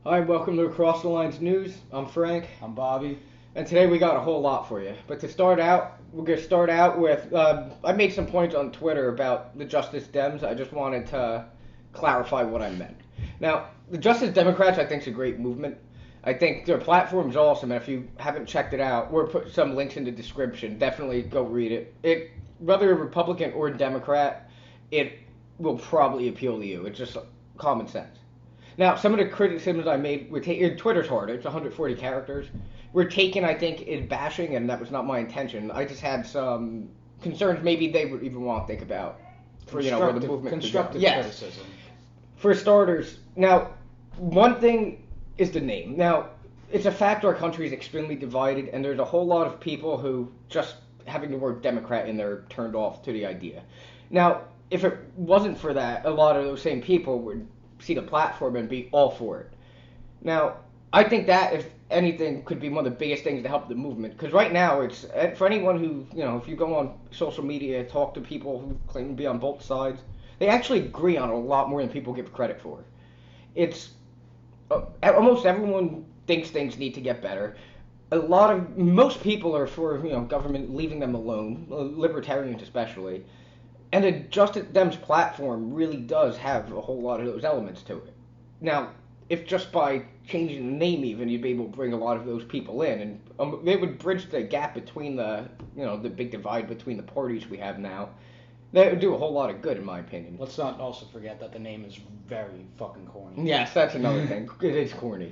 Hi, welcome to Across the Lines News. I'm Frank, I'm Bobby. and today we got a whole lot for you. But to start out, we're going to start out with I made some points on Twitter about the Justice Dems. I just wanted to clarify what I meant. Now, the Justice Democrats, I think, is a great movement. I think their platform's awesome, and if you haven't checked it out, we'll put some links in the description. Definitely go read it. Whether you're Republican or Democrat, it will probably appeal to you. It's just common sense. Now, some of the criticisms I made were Twitter's hard. It's 140 characters. Were taken, I think, in bashing, and that was not my intention. I just had some concerns maybe they would even want to think about for where the movement could go. Constructive Yes. criticism. For starters, now one thing is the name. Now, it's a fact our country is extremely divided, and there's a whole lot of people who just having the word Democrat in there turned off to the idea. Now, if it wasn't for that, a lot of those same people would see the platform and be all for it. Now, I think that, if anything, could be one of the biggest things to help the movement. Because right now, it's for anyone who, if you go on social media, talk to people who claim to be on both sides, they actually agree on a lot more than people give credit for. It's almost everyone thinks things need to get better. Most people are for government leaving them alone, libertarians especially. And the Justice Dems platform really does have a whole lot of those elements to it. Now, if just by changing the name even, you'd be able to bring a lot of those people in, and they would bridge the gap between the big divide between the parties we have now. That would do a whole lot of good, in my opinion. Let's not also forget that the name is very fucking corny. Yes, that's another thing. It is corny.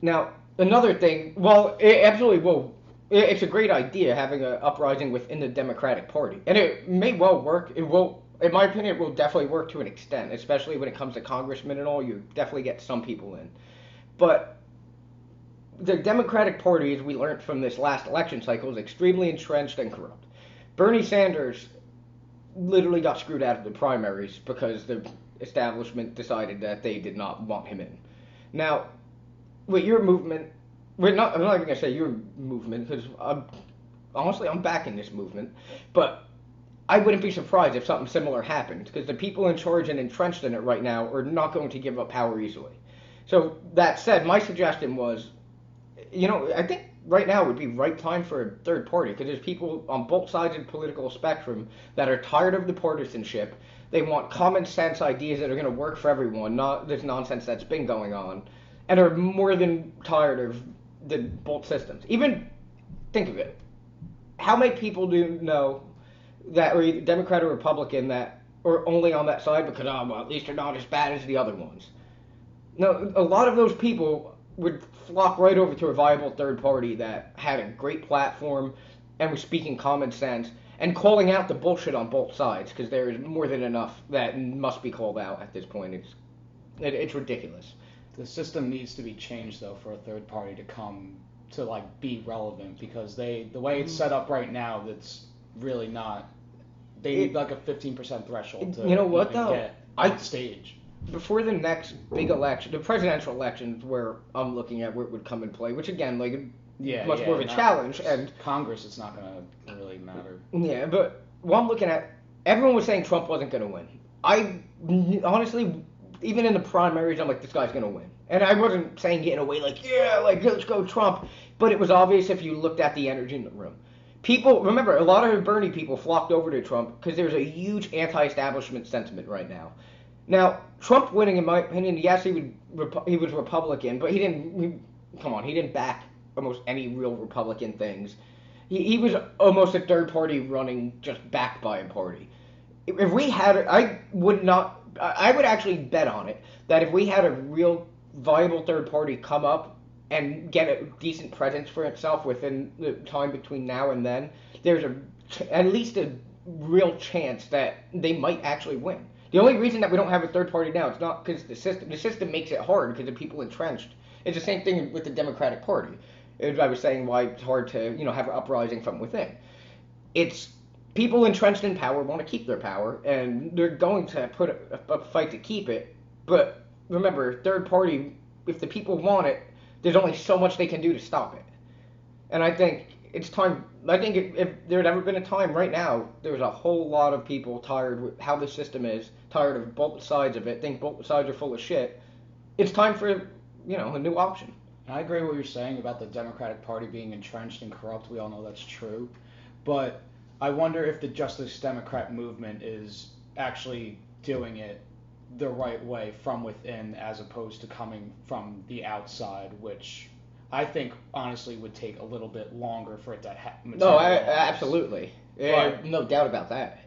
Now, another thing, well, it absolutely will. It's a great idea having an uprising within the Democratic Party, and it may well work. It will, in my opinion, it will definitely work to an extent, especially when it comes to congressmen and all. You definitely get some people in, but the Democratic Party, as we learned from this last election cycle, is extremely entrenched and corrupt. Bernie Sanders literally got screwed out of the primaries because the establishment decided that they did not want him in. Now, with your movement, I'm not even going to say your movement, because honestly, I'm backing this movement, but I wouldn't be surprised if something similar happened, because the people in charge and entrenched in it right now are not going to give up power easily. So, that said, my suggestion was, I think right now would be right time for a third party, because there's people on both sides of the political spectrum that are tired of the partisanship. They want common sense ideas that are going to work for everyone, not this nonsense that's been going on, and are more than tired of the both systems. Even think of it. How many people do you know that are either Democrat or Republican that are only on that side because, at least they're not as bad as the other ones? No, a lot of those people would flock right over to a viable third party that had a great platform and was speaking common sense and calling out the bullshit on both sides, because there is more than enough that must be called out at this point. It's ridiculous. The system needs to be changed, though, for a third party to come to be relevant, because the way it's set up right now, that's really not. They need a 15% threshold to get on stage. Before the next big election, the presidential elections, where I'm looking at where it would come in play, which again, much more of a challenge, and Congress, it's not going to really matter. Yeah, but what I'm looking at, everyone was saying Trump wasn't going to win. I honestly, even in the primaries, I'm like, this guy's going to win. And I wasn't saying it in a way let's go Trump. But it was obvious if you looked at the energy in the room. People, remember, a lot of Bernie people flocked over to Trump because there's a huge anti-establishment sentiment right now. Now, Trump winning, in my opinion, yes, he was Republican, but he didn't back almost any real Republican things. He was almost a third party running just backed by a party. If we had, I would actually bet on it that if we had a real viable third party come up and get a decent presence for itself within the time between now and then, there's at least a real chance that they might actually win. The only reason that we don't have a third party now, it's not because the system makes it hard because the people entrenched. It's the same thing with the Democratic Party. I was saying why it's hard to have an uprising from within. It's people entrenched in power want to keep their power, and they're going to put a fight to keep it. But remember, third party, if the people want it, there's only so much they can do to stop it. And I think it's time. I think if there had ever been a time right now, there's a whole lot of people tired with how the system is, tired of both sides of it, think both sides are full of shit. It's time for a new option. I agree with what you're saying about the Democratic Party being entrenched and corrupt. We all know that's true. But I wonder if the Justice Democrat movement is actually doing it the right way from within as opposed to coming from the outside, which I think honestly would take a little bit longer for it to No, materialize. absolutely. No doubt about that.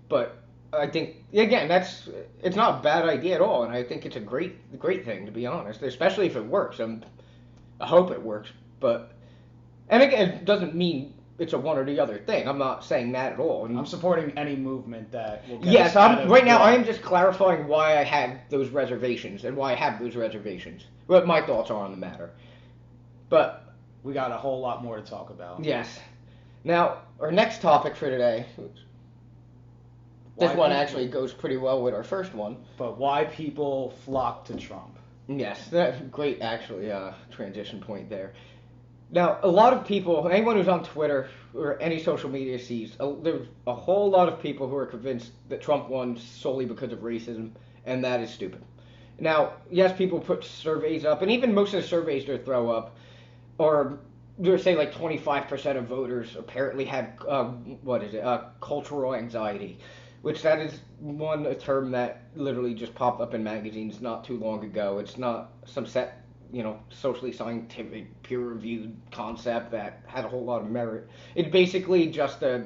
But I think again, it's not a bad idea at all, and I think it's a great thing to be honest, especially if it works. I hope it works, but and again, it doesn't mean it's a one or the other thing. I'm not saying that at all. I'm supporting any movement that will get Yes, us out of right now the- I am just clarifying why I had those reservations and why I have those reservations. What my thoughts are on the matter. But We got a whole lot more to talk about. yes. Now, our next topic for today. This Why one people- actually goes pretty well with our first one. But why people flock to Trump? Yes, that's great actually transition point there. Now, a lot of people, anyone who's on Twitter or any social media sees, there's a whole lot of people who are convinced that Trump won solely because of racism, and that is stupid. Now, yes, people put surveys up, and even most of the surveys they throw up, or they say like 25% of voters apparently had, cultural anxiety, which that is a term that literally just popped up in magazines not too long ago. It's not some set socially scientific, peer-reviewed concept that had a whole lot of merit. It's basically just a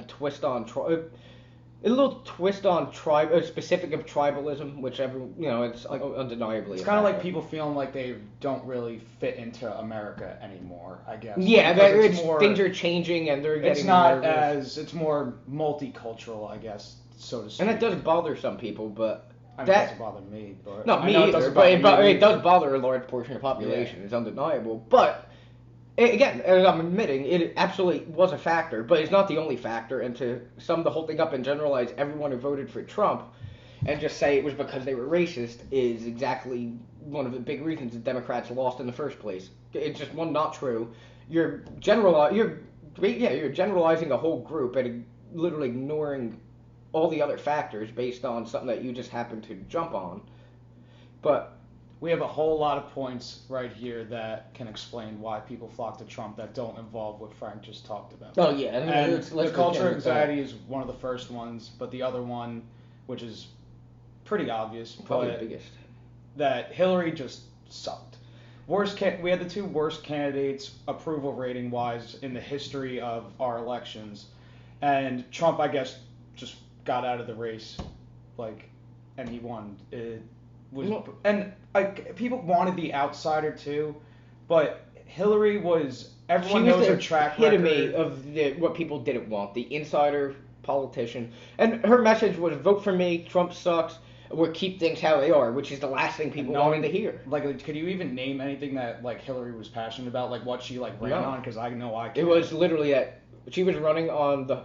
little twist on specific of tribalism, which it's like undeniably. It's kind of like people feeling like they don't really fit into America anymore, I guess. Yeah, Because things are changing and they're getting it's not nervous. it's more multicultural, I guess, so to speak. And that does bother some people, but I mean, it doesn't bother me, but not I me know it either. doesn't But bother you it does either. bother a large portion of the population. It's undeniable. But again, as I'm admitting, it absolutely was a factor, but it's not the only factor. And to sum the whole thing up and generalize everyone who voted for Trump and just say it was because they were racist is exactly one of the big reasons the Democrats lost in the first place. It's just not true. You're generalizing a whole group and literally ignoring all the other factors based on something that you just happen to jump on. But We have a whole lot of points right here that can explain why people flock to Trump that don't involve what Frank just talked about. oh yeah, And let's the go culture into that. anxiety is one of the first ones, but the other one, which is pretty obvious, Probably the but biggest. that Hillary just sucked. We had the two worst candidates approval rating wise in the history of our elections, and Trump, I guess, just got out of the race, and he won. It was, and people wanted the outsider too, but Hillary was. Everyone knows her track record. Epitome of what people didn't want, the insider politician, and her message was vote for me, Trump sucks. We'll keep things how they are, which is the last thing people wanted to hear. Could you even name anything that Hillary was passionate about, what she ran on? Because I know I can't. It was literally that she was running on the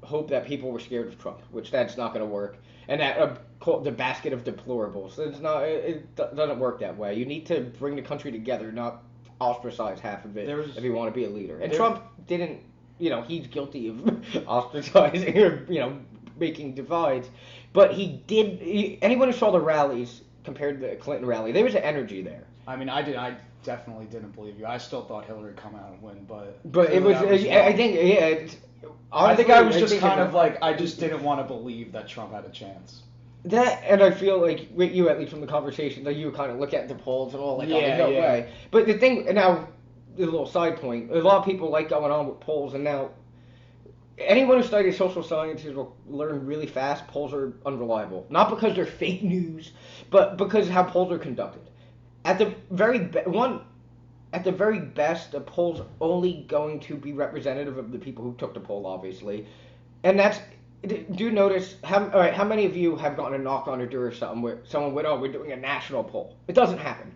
hope that people were scared of Trump, which that's not going to work, and that the basket of deplorables. It's not. It doesn't work that way. You need to bring the country together, not ostracize half of it if you want to be a leader. And Trump didn't. He's guilty of ostracizing or making divides. But he did. Anyone who saw the rallies compared to the Clinton rally, there was an energy there. I mean, I definitely didn't believe you. I still thought Hillary would come out and win, but it was. I think. Yeah. Honestly, I think I was just kind of I just didn't want to believe that Trump had a chance. That, and I feel like with you, at least from the conversation, that you kind of look at the polls and all no way. But the thing now, the little side point, a lot of people like going on with polls, and now anyone who studies social sciences will learn really fast polls are unreliable. Not because they're fake news, but because of how polls are conducted. At the very best, a poll's only going to be representative of the people who took the poll, obviously. And that's, do you notice, how many of you have gotten a knock on your door or something where someone went, we're doing a national poll? It doesn't happen.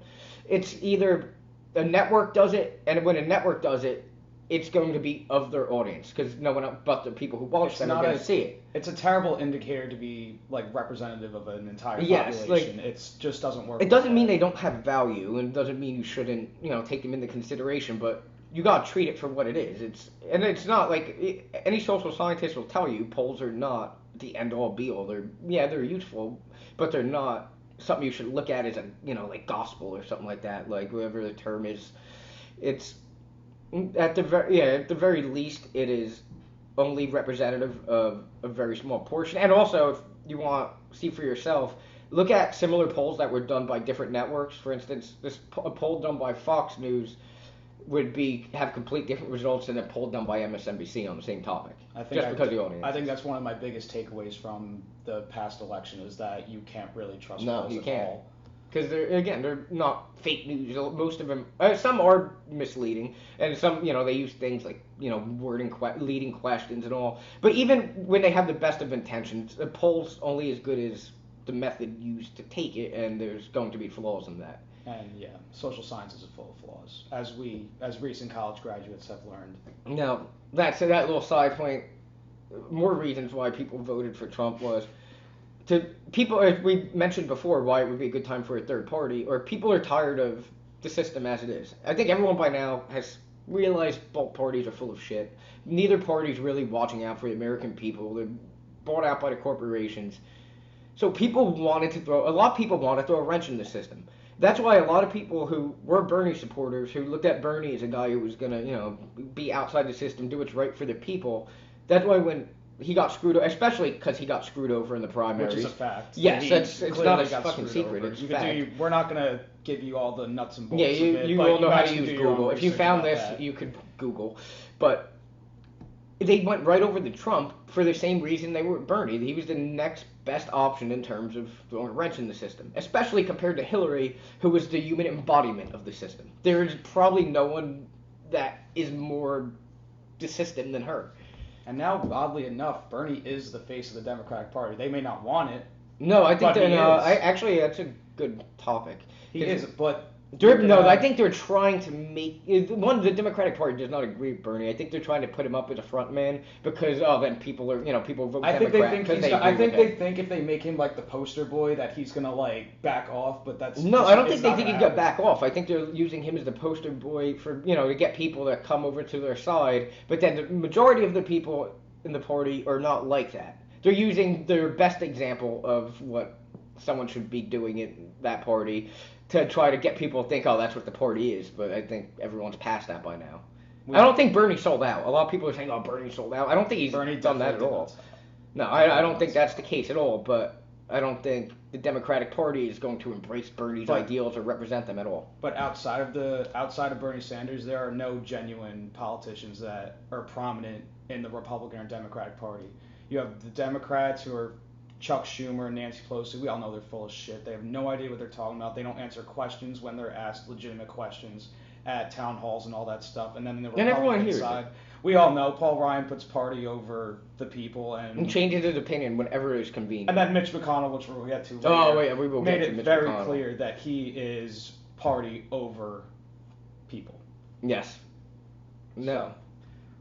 It's either a network does it, and when a network does it, it's going to be of their audience, because no one else but the people who watch them are going to see it. It's a terrible indicator to be representative of an entire population. It just doesn't work. It doesn't mean they don't have value, and it doesn't mean you shouldn't, take them into consideration, but you gotta treat it for what it is. It's not any social scientist will tell you polls are not the end all be all. They're useful, but they're not something you should look at as a like gospel or something like that, like whatever the term is. It's at the very least it is only representative of a very small portion. And also, if you want to see for yourself, look at similar polls that were done by different networks. For instance, a poll done by Fox News would have complete different results than a poll done by MSNBC on the same topic. Just because of the audience. I think that's one of my biggest takeaways from the past election is that you can't really trust polls you at can't. all. Because they're not fake news. Most of them, some are misleading, and some, they use things like, wording, leading questions and all. But even when they have the best of intentions, the poll's only as good as the method used to take it, and there's going to be flaws in that. And yeah, social sciences are full of flaws, as recent college graduates have learned. Now, that little side point, more reasons why people voted for Trump was, to people, as we mentioned before, why it would be a good time for a third party, or people are tired of the system as it is. I think everyone by now has realized both parties are full of shit. Neither party's really watching out for the American people. They're bought out by the corporations. So a lot of people want to throw a wrench in the system. That's why a lot of people who were Bernie supporters, who looked at Bernie as a guy who was going to, be outside the system, do what's right for the people, that's why when he got screwed over, especially because he got screwed over in the primaries. Which is a fact. Yes, it's not a fucking secret. Over. It's a fact. We're not going to give you all the nuts and bolts of it. You all know how to use Google. If you found this, you could Google. But they went right over to Trump for the same reason they were Bernie. He was the next best option in terms of throwing a wrench in the system, especially compared to Hillary, who was the human embodiment of the system. There is probably no one that is more the system than her. And now, oddly enough, Bernie is the face of the Democratic Party. They may not want it. No, I think actually that's a good topic. He is, but I think they're trying to make the Democratic Party does not agree with Bernie. I think they're trying to put him up as a front man because then people vote Democrat. They think if they make him like the poster boy that he's gonna like back off, but that's no. I don't think they think he's gonna back off. I think they're using him as the poster boy for to get people to come over to their side. But then the majority of the people in the party are not like that. They're using their best example of what someone should be doing in that party to try to get people to think, oh, that's what the party is. But I think everyone's past that by now. I don't think Bernie sold out. A lot of people are saying, oh, Bernie sold out. I don't think he's done that at all. No, I don't think that's the case at all. But I don't think the Democratic Party is going to embrace Bernie's ideals or represent them at all. But outside of Bernie Sanders, there are no genuine politicians that are prominent in the Republican or Democratic Party. You have the Democrats who are Chuck Schumer and Nancy Pelosi. We all know they're full of shit. They have no idea what they're talking about. They don't answer questions when they're asked legitimate questions at town halls and all that stuff. And then the Republican side, we all know Paul Ryan puts party over the people and changes his opinion whenever it is convenient. And then Mitch McConnell, which we'll get to later, we will made get to it Mitch very McConnell. clear that he is party over people. Yes. No.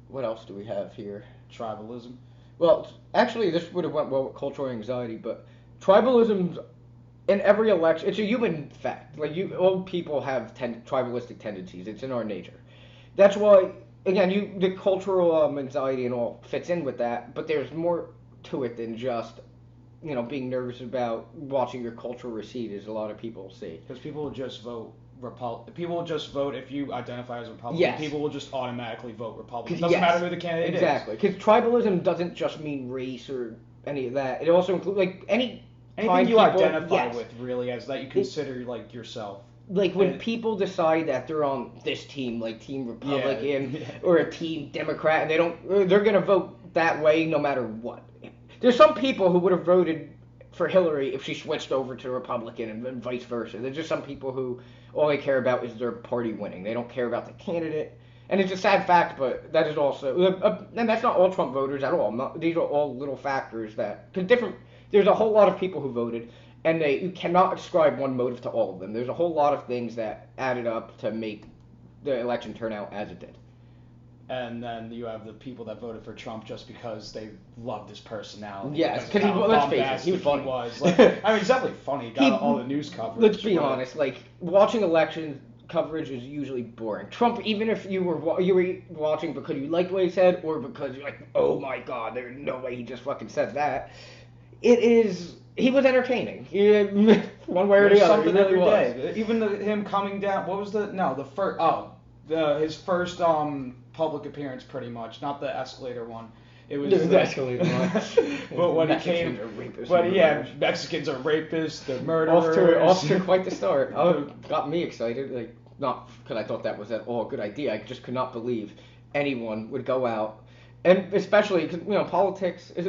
What else do we have here? Tribalism. Well, actually, this would have went well with cultural anxiety, but tribalism in every election, it's a human fact. Like, all people have tribalistic tendencies. It's in our nature. That's why, again, the cultural anxiety and all fits in with that, but there's more to it than just, being nervous about watching your culture recede, as a lot of people see. Because people will just vote People will just vote if you identify as Republican. Yes. People will just automatically vote Republican. It doesn't matter who the candidate is. Exactly. Because tribalism doesn't just mean race or any of that. It also includes, anything you identify with, really, as that you consider, like, yourself. Like, when people decide that they're on this team, like Team Republican or a Team Democrat, and they're going to vote that way no matter what. There's some people who would have voted for Hillary if she switched over to Republican and vice versa. There's just some people who all they care about is their party winning. They don't care about the candidate. And it's a sad fact, but that is also, and that's not all Trump voters at all. These are all little factors there's a whole lot of people who voted, and you cannot ascribe one motive to all of them. There's a whole lot of things that added up to make the election turn out as it did. And then you have the people that voted for Trump just because they loved his personality. Yes, because let's face it, he was funny. He's definitely funny. He got all the news coverage. Let's be honest. Like, watching election coverage is usually boring. Trump, even if you were watching because you liked what he said or because you're like, oh my God, there's no way he just fucking said that. It is he was entertaining. One way or There's the other. something He really every was. day. Even him coming down. What was the first? Oh, his first public appearance, pretty much. Not the escalator one. It was The escalator one. But when he Mexicans came, are rapists but and yeah, murderers. Mexicans are rapists. They're murderers. Off to quite the start. Oh, got me excited. Like, not because I thought that was at all a good idea. I just could not believe anyone would go out, and especially because politics. And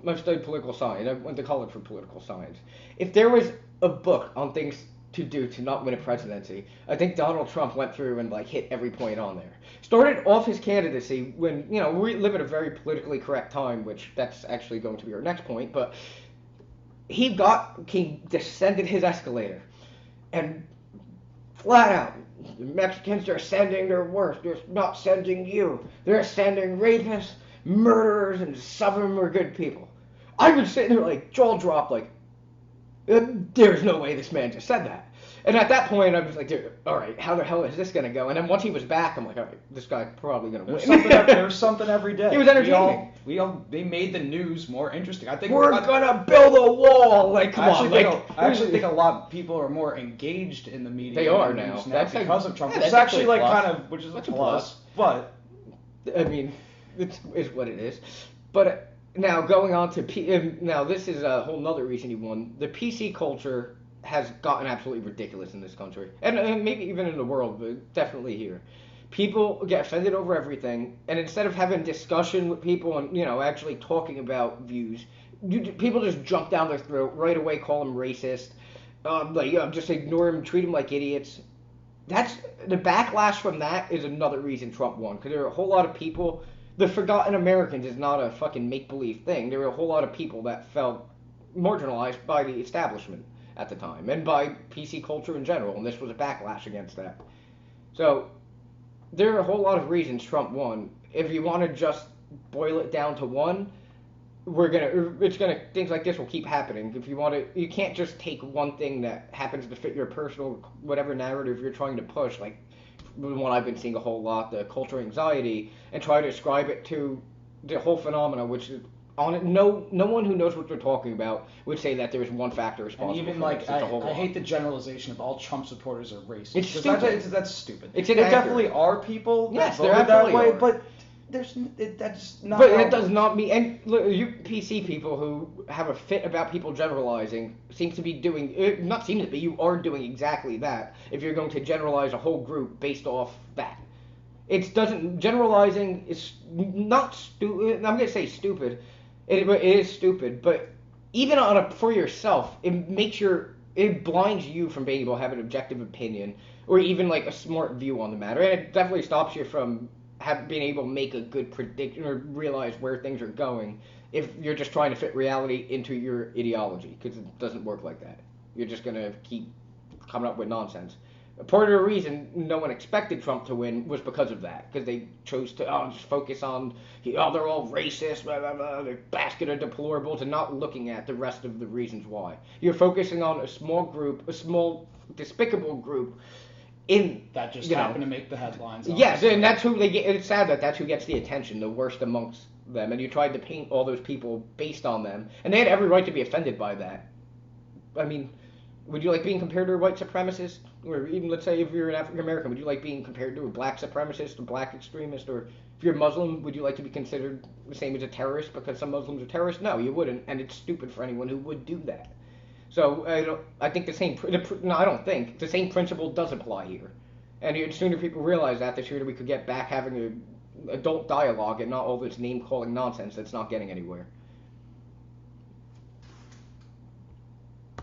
I've studied political science. I went to college for political science. If there was a book on things to do to not win a presidency, I think Donald Trump went through and like hit every point on there. Started off his candidacy when we live at a very politically correct time, which that's actually going to be our next point, but he descended his escalator and flat out, the Mexicans are sending their worst. They're not sending you. They're sending rapists, murderers, and some of them are good people. I was sitting there like jaw dropped, like there's no way this man just said that. And at that point, I was like, dude, all right, how the hell is this going to go? And then once he was back, I'm like, all right, this guy's probably going to win. There's something every day. He was entertaining. They made the news more interesting. I think we're going to build a wall. Like, come on. I actually think a lot of people are more engaged in the media. They are now. That's because of Trump. Yeah, it's that's actually like kind of, which is that's a plus. But I mean, it's what it is. But now going on to now this is a whole nother reason he won. The PC culture has gotten absolutely ridiculous in this country, and maybe even in the world, but definitely here. People get offended over everything, and instead of having discussion with people and actually talking about views, people just jump down their throat right away, call them racist, just ignore them, treat them like idiots. That's the backlash from that is another reason Trump won, because there are a whole lot of people. The Forgotten Americans is not a fucking make-believe thing. There were a whole lot of people that felt marginalized by the establishment at the time, and by PC culture in general, and this was a backlash against that. So, there are a whole lot of reasons Trump won. If you want to just boil it down to one, things like this will keep happening. If you want to, you can't just take one thing that happens to fit your personal, whatever narrative you're trying to push, like the one I've been seeing a whole lot, the cultural anxiety, and try to ascribe it to the whole phenomena, which is on it. No one who knows what they're talking about would say that there's one factor responsible. And even for like this. I hate the generalization of all Trump supporters are racist. It's stupid. That's stupid. It's there inaccurate. definitely are people that Yes, there voted that absolutely way, are. but that's not. But it does not mean. And look, you PC people who have a fit about people generalizing seems to be doing. Not seems to be. You are doing exactly that. If you're going to generalize a whole group based off that. It doesn't. Generalizing is not stupid. I'm going to say stupid. It is stupid, but even for yourself, it blinds you from being able to have an objective opinion or even like a smart view on the matter, and it definitely stops you from being able to make a good prediction or realize where things are going if you're just trying to fit reality into your ideology, because it doesn't work like that. You're just going to keep coming up with nonsense. Part of the reason no one expected Trump to win was because of that, because they chose to just focus on, they're all racist, blah, blah, blah, they're basket of deplorables, and not looking at the rest of the reasons why. You're focusing on a small, despicable group that just happened to make the headlines. Yes, and that's who they get. It's sad that that's who gets the attention, the worst amongst them, and you tried to paint all those people based on them, and they had every right to be offended by that. I mean, would you like being compared to a white supremacist? Or even, let's say, if you're an African American, would you like being compared to a black supremacist, a black extremist? Or if you're Muslim, would you like to be considered the same as a terrorist because some Muslims are terrorists? No, you wouldn't, and it's stupid for anyone who would do that. So I think the same principle does apply here. And the sooner people realize that, the sooner we could get back having an adult dialogue and not all this name-calling nonsense that's not getting anywhere.